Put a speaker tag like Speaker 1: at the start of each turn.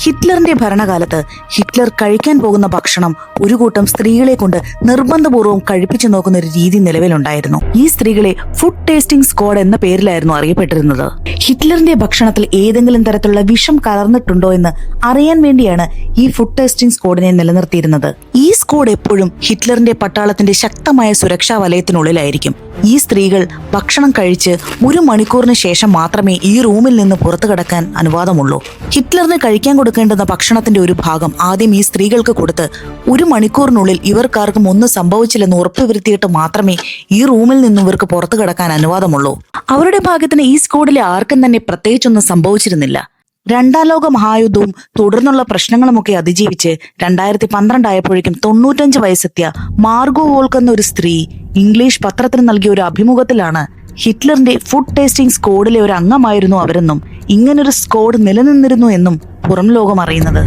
Speaker 1: ഹിറ്റ്ലറിന്റെ ഭരണകാലത്ത് ഹിറ്റ്ലർ കഴിക്കാൻ പോകുന്ന ഭക്ഷണം ഒരു കൂട്ടം സ്ത്രീകളെ കൊണ്ട് നിർബന്ധപൂർവ്വം കഴിപ്പിച്ചു നോക്കുന്ന ഒരു രീതി നിലവിലുണ്ടായിരുന്നു. ഈ സ്ത്രീകളെ ഫുഡ് ടേസ്റ്റിംഗ് സ്ക്വാഡ് എന്ന പേരിലായിരുന്നു അറിയപ്പെട്ടിരുന്നത്. ഹിറ്റ്ലറിന്റെ ഭക്ഷണത്തിൽ ഏതെങ്കിലും തരത്തിലുള്ള വിഷം കലർന്നിട്ടുണ്ടോ എന്ന് അറിയാൻ വേണ്ടിയാണ് ഈ ഫുഡ് ടേസ്റ്റിംഗ് സ്ക്വാഡിനെ നിലനിർത്തിയിരുന്നത്. ഈ സ്ക്വാഡ് എപ്പോഴും ഹിറ്റ്ലറിന്റെ പട്ടാളത്തിന്റെ ശക്തമായ സുരക്ഷാ വലയത്തിനുള്ളിലായിരിക്കും. ഈ സ്ത്രീകൾ ഭക്ഷണം കഴിച്ച് 1 മണിക്കൂറിന് ശേഷം മാത്രമേ ഈ റൂമിൽ നിന്ന് പുറത്തു കടക്കാൻ അനുവാദമുള്ളൂ. ഹിറ്റ്ലറിന് കഴിക്കാൻ കൊടുക്കേണ്ടുന്ന ഭക്ഷണത്തിന്റെ ഒരു ഭാഗം ആദ്യം ഈ സ്ത്രീകൾക്ക് കൊടുത്ത് 1 മണിക്കൂറിനുള്ളിൽ ഇവർക്കാർക്കും ഒന്നും സംഭവിച്ചില്ലെന്ന് ഉറപ്പുവരുത്തിയിട്ട് മാത്രമേ ഈ റൂമിൽ നിന്നും ഇവർക്ക് പുറത്തു കടക്കാൻ അനുവാദമുള്ളൂ. അവരുടെ ഭാഗ്യത്തിന് ഈ സ്ക്വാഡിലെ ആർക്കും തന്നെ പ്രത്യേകിച്ചൊന്നും സംഭവിച്ചിരുന്നില്ല. 2ാം ലോക മഹായുദ്ധവും തുടർന്നുള്ള പ്രശ്നങ്ങളുമൊക്കെ അതിജീവിച്ച് 2012 ആയപ്പോഴേക്കും 95 വയസ്സെത്തിയ മാർഗോ വോൾക്ക് എന്ന ഒരു സ്ത്രീ ഇംഗ്ലീഷ് പത്രത്തിന് നൽകിയ ഒരു അഭിമുഖത്തിലാണ് ഹിറ്റ്ലറിന്റെ ഫുഡ് ടേസ്റ്റിംഗ് സ്ക്വാഡിലെ ഒരു അംഗമായിരുന്നു അവരെന്നും ഇങ്ങനൊരു സ്ക്വാഡ് നിലനിന്നിരുന്നു എന്നും പുറം ലോകം അറിയുന്നത്.